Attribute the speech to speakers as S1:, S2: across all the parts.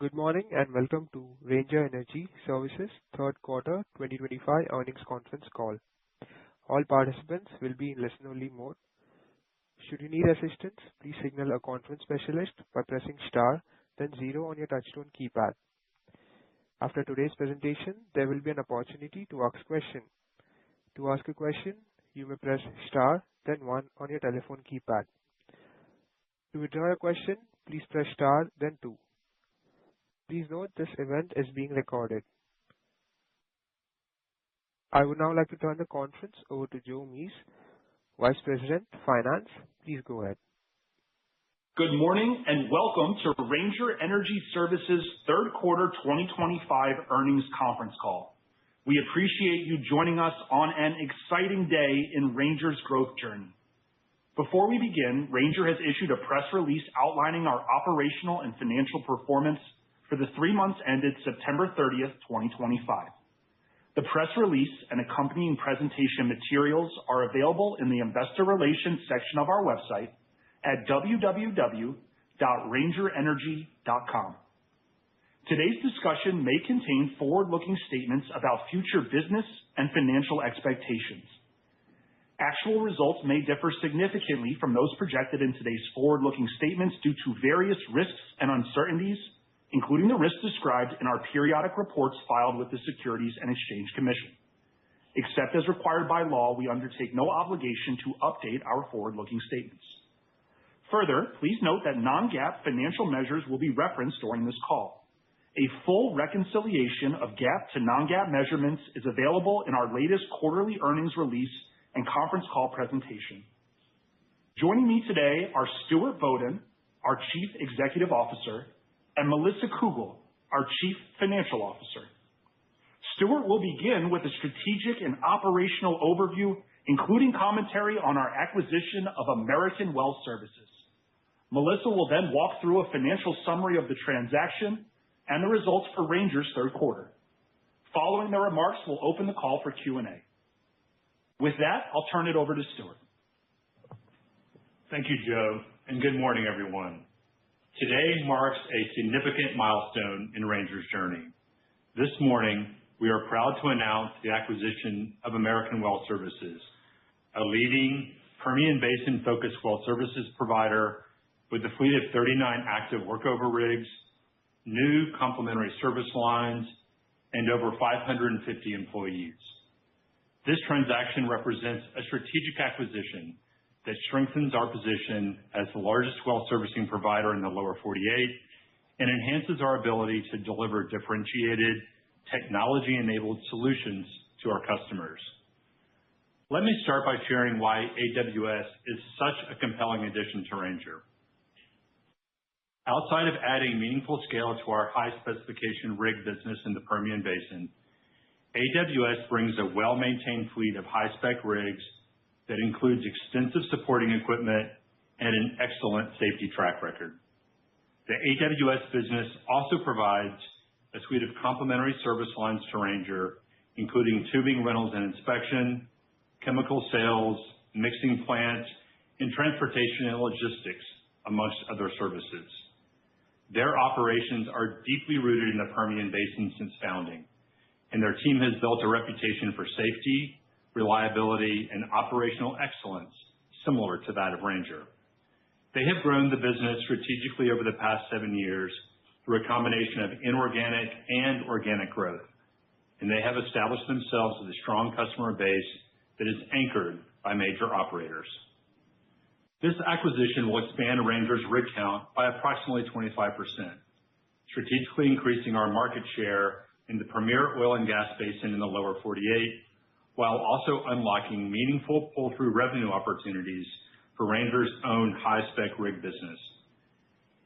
S1: Good morning and welcome to Ranger Energy Services third quarter 2025 earnings conference call. All participants will be in listen-only mode. Should you need assistance, please signal a conference specialist by pressing star, then zero on your touchtone keypad. After today's presentation, there will be an opportunity to ask questions. To ask a question, you may press star, then one on your telephone keypad. To withdraw a question, please press star, then two. Please note this event is being recorded. I would now like to turn the conference over to Joe Meese, Vice President, Finance. Please go ahead.
S2: Good morning and welcome to Ranger Energy Services third quarter 2025 earnings conference call. We appreciate you joining us on an exciting day in Ranger's growth journey. Before we begin, Ranger has issued a press release outlining our operational and financial performance for the 3 months ended September 30th, 2025. The press release and accompanying presentation materials are available in the Investor Relations section of our website at www.rangerenergy.com. Today's discussion may contain forward-looking statements about future business and financial expectations. Actual results may differ significantly from those projected in today's forward-looking statements due to various risks and uncertainties, including the risks described in our periodic reports filed with the Securities and Exchange Commission. Except as required by law, we undertake no obligation to update our forward-looking statements. Further, please note that non-GAAP financial measures will be referenced during this call. A full reconciliation of GAAP to non-GAAP measurements is available in our latest quarterly earnings release and conference call presentation. Joining me today are Stuart Bodden, our Chief Executive Officer, and Melissa Cougle, our Chief Financial Officer. Stuart will begin with a strategic and operational overview, including commentary on our acquisition of American Well Services. Melissa will then walk through a financial summary of the transaction and the results for Ranger's third quarter. Following their remarks, we'll open the call for Q&A. With that, I'll turn it over to Stuart.
S3: Thank you, Joe, and good morning, everyone. Today marks a significant milestone in Ranger's journey. This morning, we are proud to announce the acquisition of American Well Services, a leading Permian Basin-focused well services provider with a fleet of 39 active workover rigs, new complementary service lines, and over 550 employees. This transaction represents a strategic acquisition that strengthens our position as the largest well servicing provider in the lower 48 and enhances our ability to deliver differentiated, technology-enabled solutions to our customers. Let me start by sharing why AWS is such a compelling addition to Ranger. Outside of adding meaningful scale to our high-specification rig business in the Permian Basin, AWS brings a well-maintained fleet of high-spec rigs that includes extensive supporting equipment and an excellent safety track record. The AWS business also provides a suite of complementary service lines to Ranger, including tubing rentals and inspection, chemical sales, mixing plants, and transportation and logistics, amongst other services. Their operations are deeply rooted in the Permian Basin since founding, and their team has built a reputation for safety, reliability, and operational excellence similar to that of Ranger. They have grown the business strategically over the past 7 years through a combination of inorganic and organic growth, and they have established themselves with a strong customer base that is anchored by major operators. This acquisition will expand Ranger's rig count by approximately 25%, strategically increasing our market share in the premier oil and gas basin in the lower 48, while also unlocking meaningful pull-through revenue opportunities for Ranger's own high-spec rig business.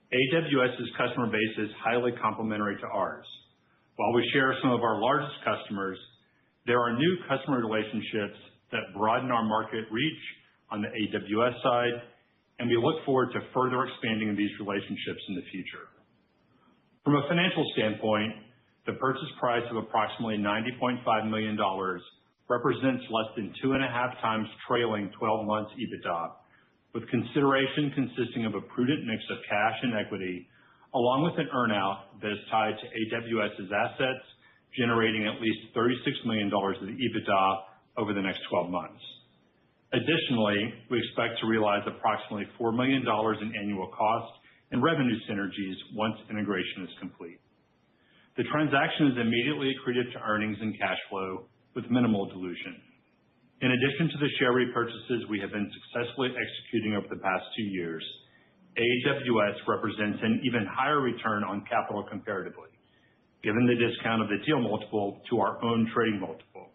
S3: AWS's customer base is highly complementary to ours. While we share some of our largest customers, there are new customer relationships that broaden our market reach on the AWS side, and we look forward to further expanding these relationships in the future. From a financial standpoint, the purchase price of approximately $90.5 million represents less than 2.5 times trailing 12 months EBITDA, with consideration consisting of a prudent mix of cash and equity, along with an earnout that is tied to AWS's assets, generating at least $36 million of EBITDA over the next 12 months. Additionally, we expect to realize approximately $4 million in annual cost and revenue synergies once integration is complete. The transaction is immediately accretive to earnings and cash flow with minimal dilution. In addition to the share repurchases we have been successfully executing over the past 2 years, AWS represents an even higher return on capital comparatively, given the discount of the deal multiple to our own trading multiple.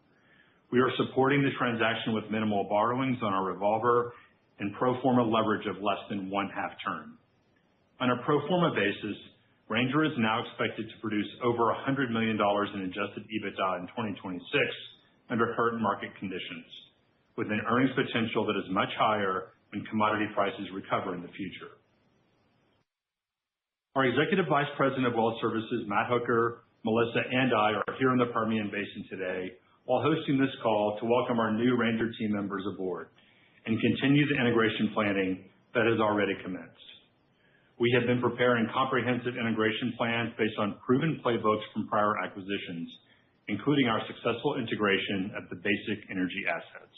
S3: We are supporting the transaction with minimal borrowings on our revolver and pro forma leverage of less than 1/2 turn. On a pro forma basis, Ranger is now expected to produce over $100 million in adjusted EBITDA in 2026 under current market conditions, with an earnings potential that is much higher when commodity prices recover in the future. Our Executive Vice President of Well Services, Matt Hooker, Melissa, and I are here in the Permian Basin today while hosting this call to welcome our new Ranger team members aboard and continue the integration planning that has already commenced. We have been preparing comprehensive integration plans based on proven playbooks from prior acquisitions, including our successful integration of the Basic Energy assets.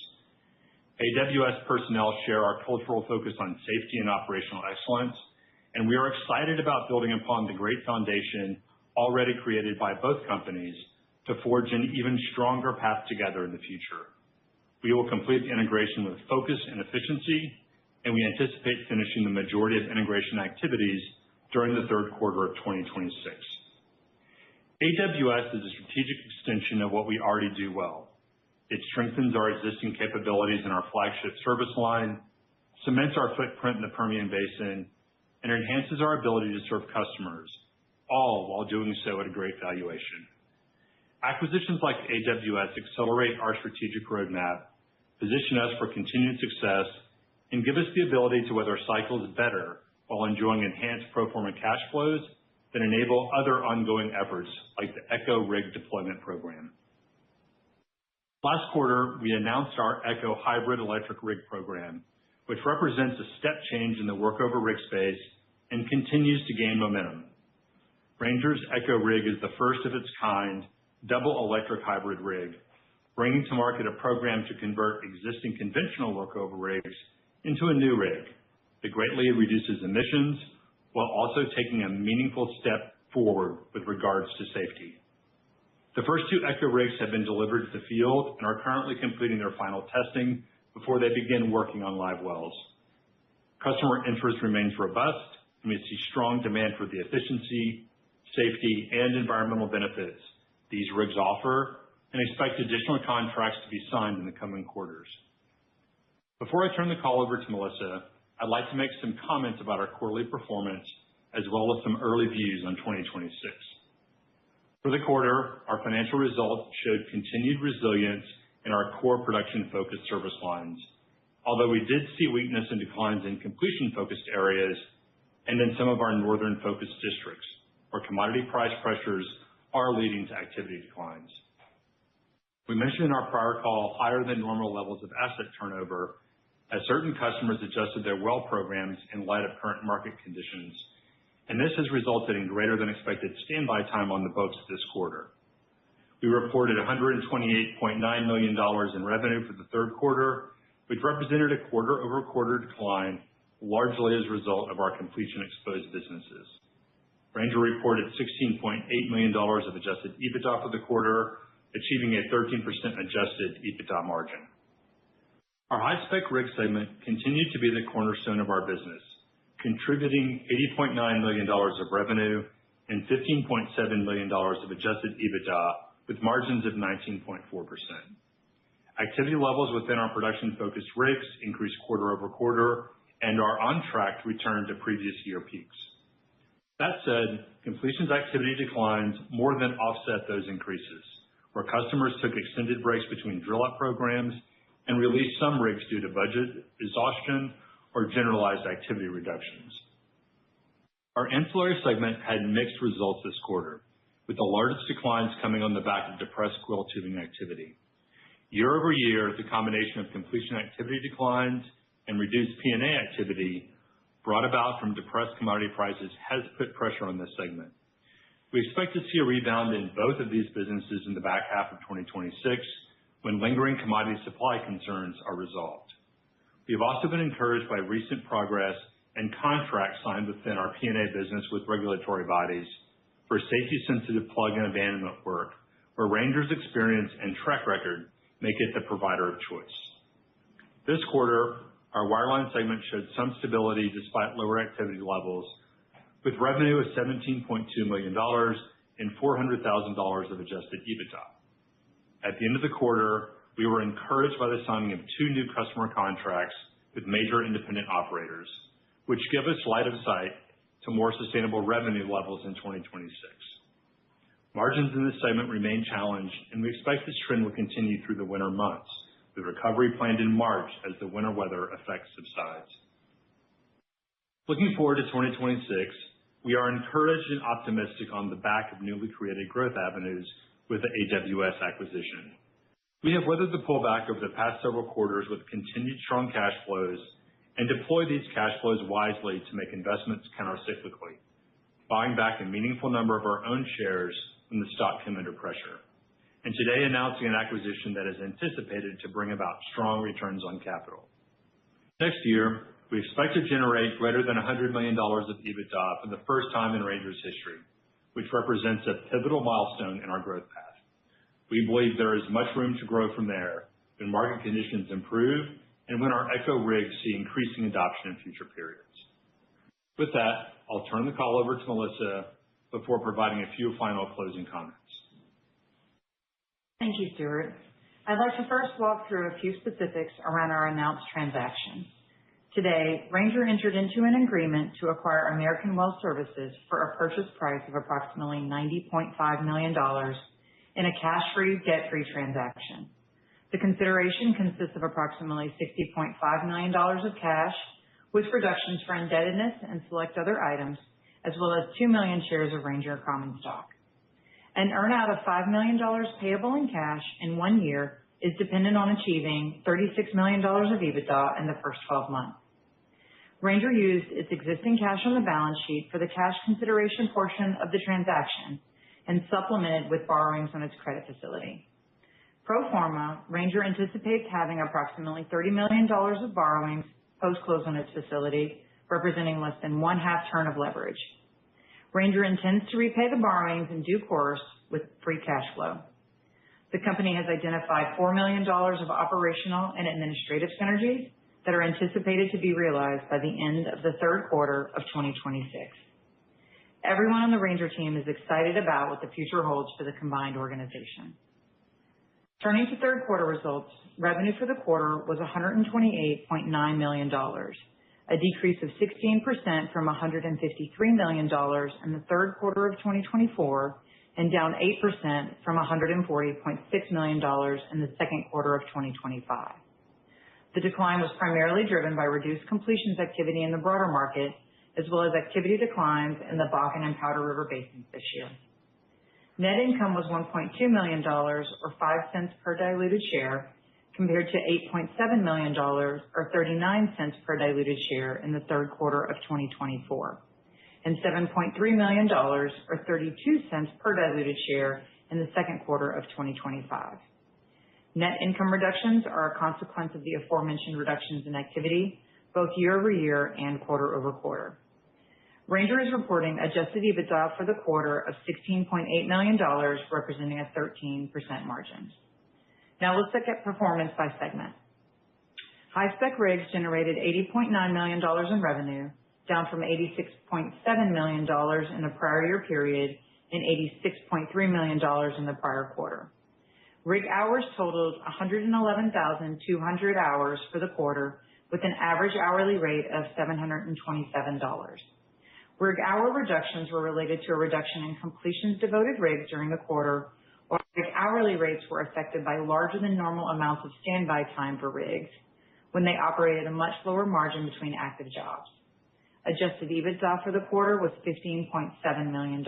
S3: AWS personnel share our cultural focus on safety and operational excellence, and we are excited about building upon the great foundation already created by both companies to forge an even stronger path together in the future. We will complete the integration with focus and efficiency, and we anticipate finishing the majority of integration activities during the third quarter of 2026. AWS is a strategic extension of what we already do well. It strengthens our existing capabilities in our flagship service line, cements our footprint in the Permian Basin, and enhances our ability to serve customers, all while doing so at a great valuation. Acquisitions like AWS accelerate our strategic roadmap, position us for continued success, and give us the ability to weather cycles better while enjoying enhanced pro forma cash flows that enable other ongoing efforts like the ECHO rig deployment program. Last quarter, we announced our ECHO hybrid electric rig program, which represents a step change in the workover rig space and continues to gain momentum. Ranger's ECHO rig is the first of its kind double electric hybrid rig, bringing to market a program to convert existing conventional workover rigs into a new rig that greatly reduces emissions while also taking a meaningful step forward with regards to safety. The first 2 ECHO rigs have been delivered to the field and are currently completing their final testing before they begin working on live wells. Customer interest remains robust, and we see strong demand for the efficiency, safety, and environmental benefits these rigs offer, and expect additional contracts to be signed in the coming quarters. Before I turn the call over to Melissa, I'd like to make some comments about our quarterly performance as well as some early views on 2026. For the quarter, our financial results showed continued resilience in our core production-focused service lines, although we did see weakness and declines in completion-focused areas and in some of our northern-focused districts, where commodity price pressures are leading to activity declines. We mentioned in our prior call higher than normal levels of asset turnover as certain customers adjusted their well programs in light of current market conditions, and this has resulted in greater than expected standby time on the books this quarter. We reported $128.9 million in revenue for the third quarter, which represented a quarter-over-quarter decline, largely as a result of our completion-exposed businesses. Ranger reported $16.8 million of adjusted EBITDA for the quarter, achieving a 13% adjusted EBITDA margin. Our high-spec rig segment continued to be the cornerstone of our business, contributing $80.9 million of revenue and $15.7 million of adjusted EBITDA with margins of 19.4%. Activity levels within our production-focused rigs increased quarter-over-quarter and are on track to return to previous year peaks. That said, completions activity declines more than offset those increases, where customers took extended breaks between drill-up programs and released some rigs due to budget exhaustion or generalized activity reductions. Our ancillary segment had mixed results this quarter, with the largest declines coming on the back of depressed coiled tubing activity. Year over year, the combination of completion activity declines and reduced P&A activity brought about from depressed commodity prices has put pressure on this segment. We expect to see a rebound in both of these businesses in the back half of 2026 when lingering commodity supply concerns are resolved. We have also been encouraged by recent progress and contracts signed within our P&A business with regulatory bodies for safety-sensitive plug and abandonment work, where Ranger's experience and track record make it the provider of choice. This quarter, our wireline segment showed some stability despite lower activity levels, with revenue of $17.2 million and $400,000 of adjusted EBITDA. At the end of the quarter, we were encouraged by the signing of 2 new customer contracts with major independent operators, which give us line of sight to more sustainable revenue levels in 2026. Margins in this segment remain challenged, and we expect this trend will continue through the winter months, with recovery planned in March as the winter weather effects subsides. Looking forward to 2026, we are encouraged and optimistic on the back of newly created growth avenues with the AWS acquisition. We have weathered the pullback over the past several quarters with continued strong cash flows and deploy these cash flows wisely to make investments countercyclically, buying back a meaningful number of our own shares when the stock came under pressure, and today announcing an acquisition that is anticipated to bring about strong returns on capital. Next year, we expect to generate greater than $100 million of EBITDA for the first time in Ranger's history, which represents a pivotal milestone in our growth path. We believe there is much room to grow from there when market conditions improve and when our Echo rigs see increasing adoption in future periods. With that, I'll turn the call over to Melissa before providing a few final closing comments.
S4: Thank you, Stuart. I'd like to first walk through a few specifics around our announced transaction. Today, Ranger entered into an agreement to acquire American Well Services for a purchase price of approximately $90.5 million in a cash-free, debt-free transaction. The consideration consists of approximately $60.5 million of cash, with reductions for indebtedness and select other items, as well as 2 million shares of Ranger common stock. An earnout of $5 million payable in cash in 1 year is dependent on achieving $36 million of EBITDA in the first 12 months. Ranger used its existing cash on the balance sheet for the cash consideration portion of the transaction and supplemented with borrowings on its credit facility. Pro forma, Ranger anticipates having approximately $30 million of borrowings post-close on its facility, representing less than 1/2 turn of leverage. Ranger intends to repay the borrowings in due course with free cash flow. The company has identified $4 million of operational and administrative synergies that are anticipated to be realized by the end of the third quarter of 2026. Everyone on the Ranger team is excited about what the future holds for the combined organization. Turning to third quarter results, revenue for the quarter was $128.9 million, a decrease of 16% from $153 million in the third quarter of 2024, and down 8% from $140.6 million in the second quarter of 2025. The decline was primarily driven by reduced completions activity in the broader market, as well as activity declines in the Bakken and Powder River basins this year. Net income was $1.2 million, or 5 cents per diluted share, compared to $8.7 million, or 39 cents per diluted share in the third quarter of 2024, and $7.3 million, or 32 cents per diluted share in the second quarter of 2025. Net income reductions are a consequence of the aforementioned reductions in activity, both year-over-year and quarter-over-quarter. Ranger is reporting adjusted EBITDA for the quarter of $16.8 million, representing a 13% margin. Now let's look at performance by segment. High-spec rigs generated $80.9 million in revenue, down from $86.7 million in the prior year period and $86.3 million in the prior quarter. Rig hours totaled 111,200 hours for the quarter, with an average hourly rate of $727. Rig hour reductions were related to a reduction in completions devoted rigs during the quarter, while rig hourly rates were affected by larger than normal amounts of standby time for rigs when they operated a much lower margin between active jobs. Adjusted EBITDA for the quarter was $15.7 million.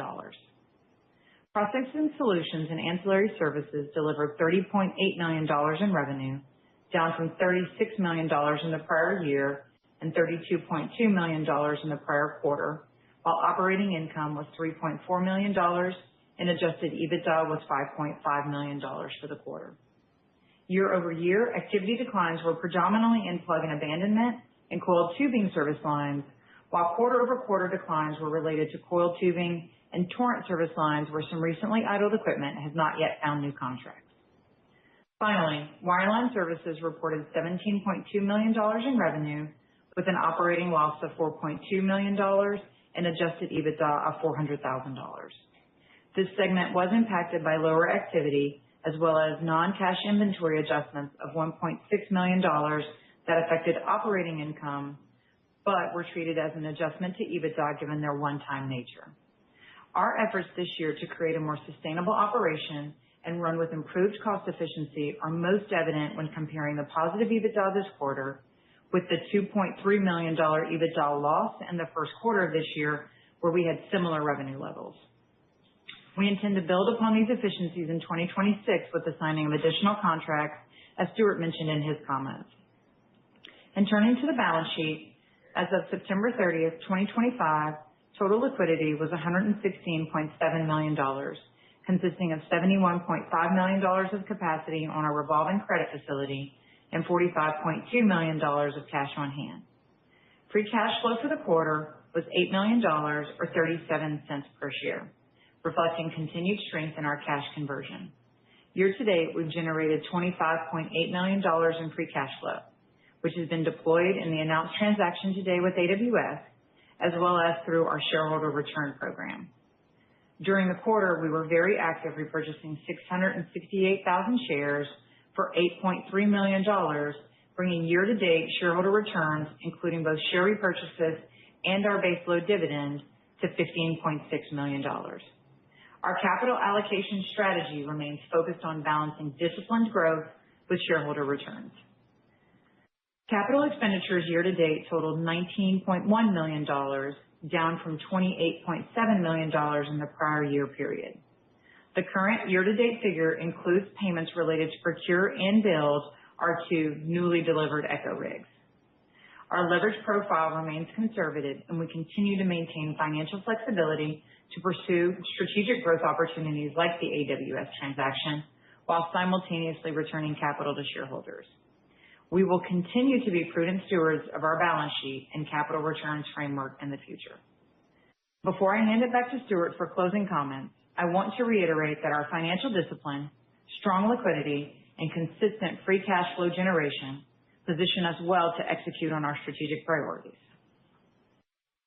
S4: Processing Solutions and Ancillary Services delivered $30.8 million in revenue, down from $36 million in the prior year and $32.2 million in the prior quarter, while operating income was $3.4 million and adjusted EBITDA was $5.5 million for the quarter. Year-over-year, activity declines were predominantly in plug and abandonment and coiled tubing service lines, while quarter-over-quarter declines were related to coiled tubing and torrent service lines where some recently idled equipment has not yet found new contracts. Finally, wireline services reported $17.2 million in revenue with an operating loss of $4.2 million and adjusted EBITDA of $400,000. This segment was impacted by lower activity as well as non-cash inventory adjustments of $1.6 million that affected operating income, but were treated as an adjustment to EBITDA given their one-time nature. Our efforts this year to create a more sustainable operation and run with improved cost efficiency are most evident when comparing the positive EBITDA this quarter with the $2.3 million EBITDA loss in the first quarter of this year, where we had similar revenue levels. We intend to build upon these efficiencies in 2026 with the signing of additional contracts, as Stuart mentioned in his comments. And turning to the balance sheet, as of September 30th, 2025, total liquidity was $116.7 million, consisting of $71.5 million of capacity on our revolving credit facility and $45.2 million of cash on hand. Free cash flow for the quarter was $8 million or 37 cents per share, reflecting continued strength in our cash conversion. Year to date, we've generated $25.8 million in free cash flow, which has been deployed in the announced transaction today with AWS, as well as through our shareholder return program. During the quarter, we were very active repurchasing 668,000 shares for $8.3 million, bringing year-to-date shareholder returns, including both share repurchases and our base load dividend, to $15.6 million. Our capital allocation strategy remains focused on balancing disciplined growth with shareholder returns. Capital expenditures year-to-date totaled $19.1 million, down from $28.7 million in the prior year period. The current year-to-date figure includes payments related to procure and build our two newly delivered Echo rigs. Our leverage profile remains conservative, and we continue to maintain financial flexibility to pursue strategic growth opportunities like the AWS transaction while simultaneously returning capital to shareholders. We will continue to be prudent stewards of our balance sheet and capital returns framework in the future. Before I hand it back to Stuart for closing comments, I want to reiterate that our financial discipline, strong liquidity, and consistent free cash flow generation position us well to execute on our strategic priorities.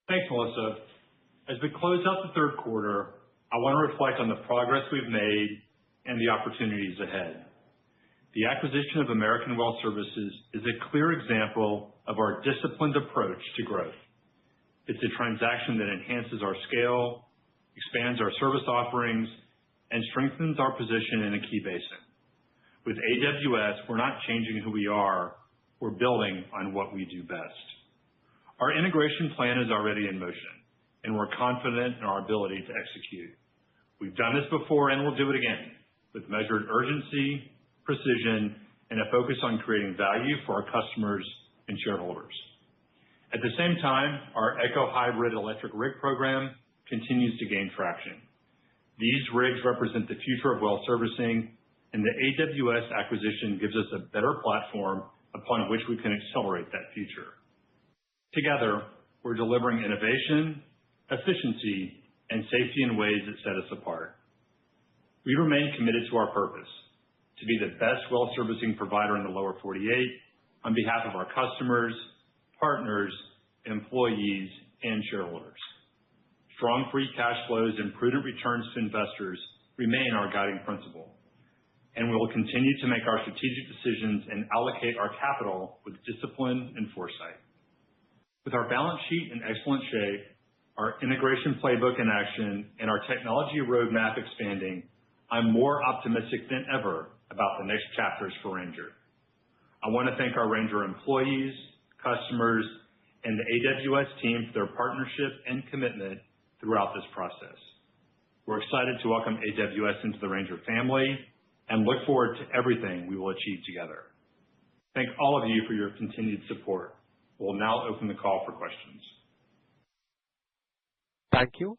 S3: Thanks, Melissa. As we close out the third quarter, I want to reflect on the progress we've made and the opportunities ahead. The acquisition of American Well Services is a clear example of our disciplined approach to growth. It's a transaction that enhances our scale, expands our service offerings, and strengthens our position in a key basin. With AWS, we're not changing who we are, we're building on what we do best. Our integration plan is already in motion, and we're confident in our ability to execute. We've done this before and we'll do it again, with measured urgency, precision, and a focus on creating value for our customers and shareholders. At the same time, our Echo hybrid electric rig program continues to gain traction. These rigs represent the future of well servicing, and the AWS acquisition gives us a better platform upon which we can accelerate that future. Together, we're delivering innovation, efficiency, and safety in ways that set us apart. We remain committed to our purpose, to be the best well servicing provider in the lower 48 on behalf of our customers, partners, employees, and shareholders. Strong free cash flows and prudent returns to investors remain our guiding principle, and we will continue to make our strategic decisions and allocate our capital with discipline and foresight. With our balance sheet in excellent shape, our integration playbook in action, and our technology roadmap expanding, I'm more optimistic than ever about the next chapters for Ranger. I want to thank our Ranger employees, customers, and the AWS team for their partnership and commitment throughout this process. We're excited to welcome AWS into the Ranger family and look forward to everything we will achieve together. Thank all of you for your continued support. We'll now open the call for questions.
S1: Thank you.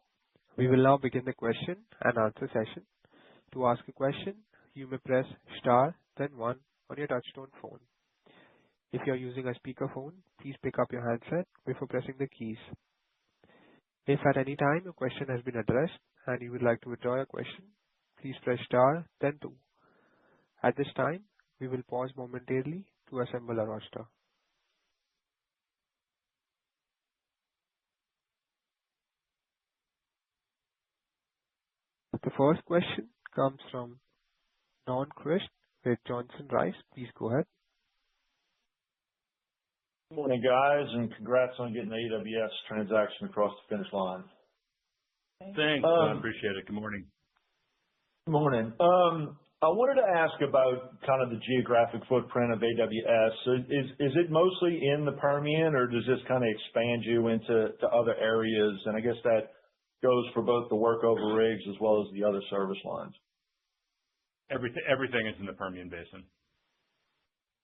S1: We will now begin the question and answer session. To ask a question, you may press star, then one on your touchtone phone. If you are using a speakerphone, please pick up your handset before pressing the keys. If at any time your question has been addressed and you would like to withdraw your question, please press star, then two. At this time, we will pause momentarily to assemble our roster. The first question comes from Don Crist with Johnson Rice. Please go ahead.
S5: Good morning, guys, and congrats on getting the AWS transaction across the finish line.
S3: Thanks. I appreciate it. Good morning.
S5: Good morning. I wanted to ask about kind of the geographic footprint of AWS. So is it mostly in the Permian, or does this kind of expand you into other areas? And I guess that goes for both the workover rigs as well as the other service lines.
S3: Everything is in the Permian Basin.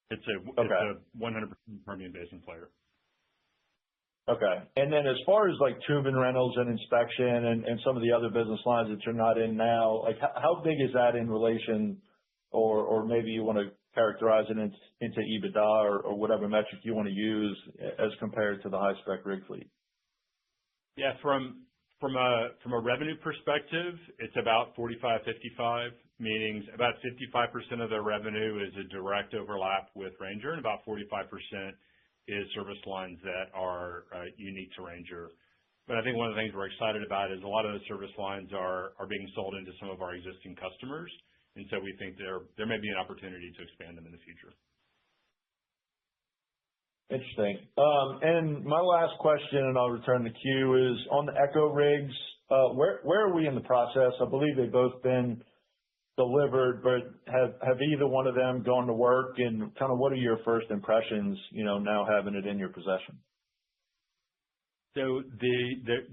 S3: It's a 100% Permian Basin player.
S5: Okay. And then as far as like tubing rentals and inspection and some of the other business lines that you're not in now, like how big is that in relation, or maybe you want to characterize it into EBITDA or whatever metric you want to use as compared to the high-spec rig fleet?
S3: Yeah, from a revenue perspective, it's about 45-55, meaning about 55% of their revenue is a direct overlap with Ranger, and about 45% is service lines that are unique to Ranger. But I think one of the things we're excited about is a lot of those service lines are being sold into some of our existing customers, and so we think there may be an opportunity to expand them in the future.
S5: Interesting. And my last question, and I'll return the queue, is on the Echo rigs. Where are we in the process? I believe they've both been delivered, but have either one of them gone to work? And kind of what are your first impressions, now having it in your possession?
S3: So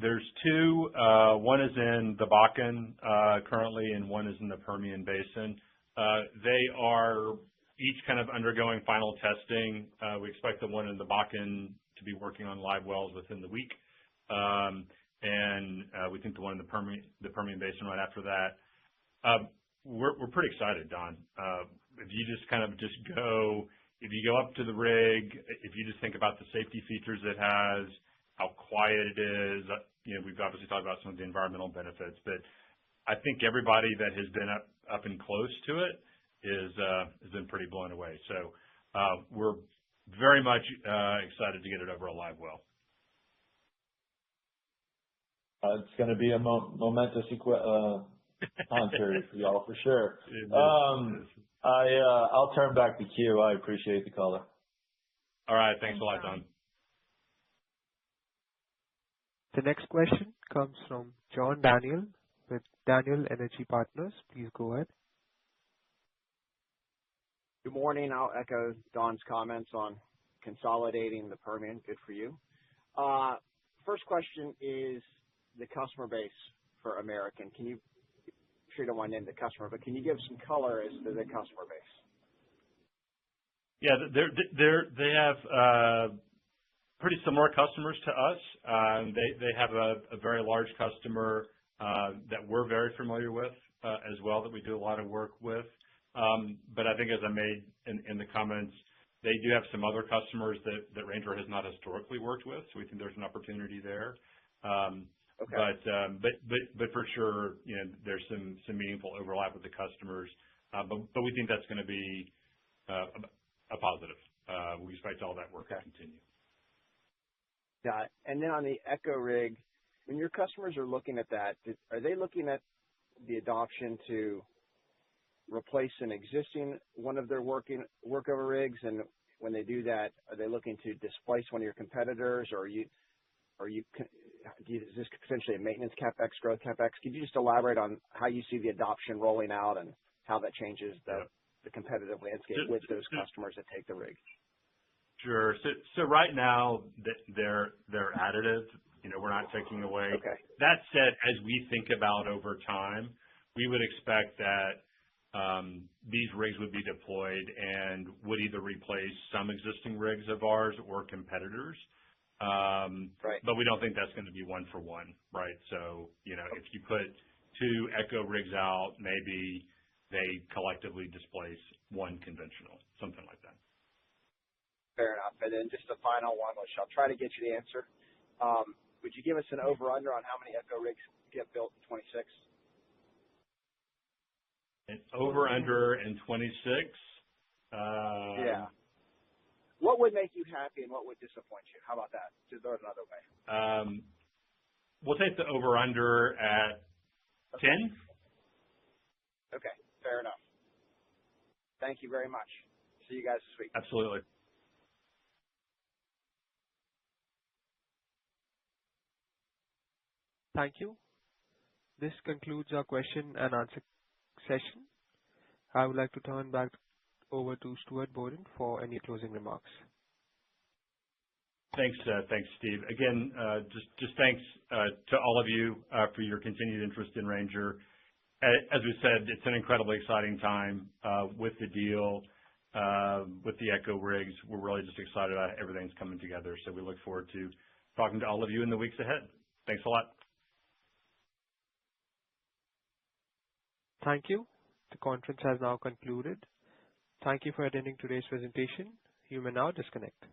S3: there's two. One is in the Bakken currently, and one is in the Permian Basin. They are each kind of undergoing final testing. We expect the one in the Bakken to be working on live wells within the week, and we think the one in the Permian Basin right after that. We're pretty excited, Don. If you go up to the rig, if you just think about the safety features it has, how quiet it is, we've obviously talked about some of the environmental benefits, but I think everybody that has been up and close to it has been pretty blown away. So we're very much excited to get it over a live well.
S5: It's going to be a momentous time period for y'all for sure. I'll turn back the queue. I appreciate the caller.
S3: All right. Thanks a lot, Don.
S1: The next question comes from John Daniel with Daniel Energy Partners. Please go ahead.
S6: Good morning. I'll echo Don's comments on consolidating the Permian. Good for you. First question is the customer base for American. I'm sure you don't want to name the customer, but can you give some color as to the customer base?
S3: Yeah, they have pretty similar customers to us. They have a very large customer that we're very familiar with as well, that we do a lot of work with. But I think, as I made in the comments, they do have some other customers that Ranger has not historically worked with, so we think there's an opportunity there.
S6: Okay.
S3: But for sure, there's some meaningful overlap with the customers. But we think that's going to be a positive. We expect all that work to continue.
S6: Got it. And then on the Echo rig, when your customers are looking at that, are they looking at the adoption to replace an existing one of their workover rigs? And when they do that, are they looking to displace one of your competitors, or is this potentially a maintenance CapEx, growth CapEx? Could you just elaborate on how you see the adoption rolling out and how that changes the competitive landscape with those customers that take the rig?
S3: Sure. So right now they're additive. We're not taking away.
S6: Okay.
S3: That said, as we think about over time, we would expect that these rigs would be deployed and would either replace some existing rigs of ours or competitors.
S6: Right.
S3: But we don't think that's going to be one for one, right? So, if you put 2 Echo rigs out, maybe they collectively displace 1 conventional, something like that.
S6: Fair enough. And then just a final one, which I'll try to get you to answer. Would you give us an over-under on how many Echo rigs get built in 26?
S3: An over-under in 26?
S6: Yeah. What would make you happy and what would disappoint you? How about that? To throw it another way.
S3: We'll take the over-under at 10.
S6: Okay. Fair enough. Thank you very much. See you guys this week.
S3: Absolutely.
S1: Thank you. This concludes our question and answer session. I would like to turn back over to Stuart Bowden for any closing remarks.
S3: Thanks, Steve. Again, just thanks to all of you for your continued interest in Ranger. As we said, it's an incredibly exciting time with the deal, with the Echo rigs. We're really just excited about everything's coming together. So we look forward to talking to all of you in the weeks ahead. Thanks a lot.
S1: Thank you. The conference has now concluded. Thank you for attending today's presentation. You may now disconnect.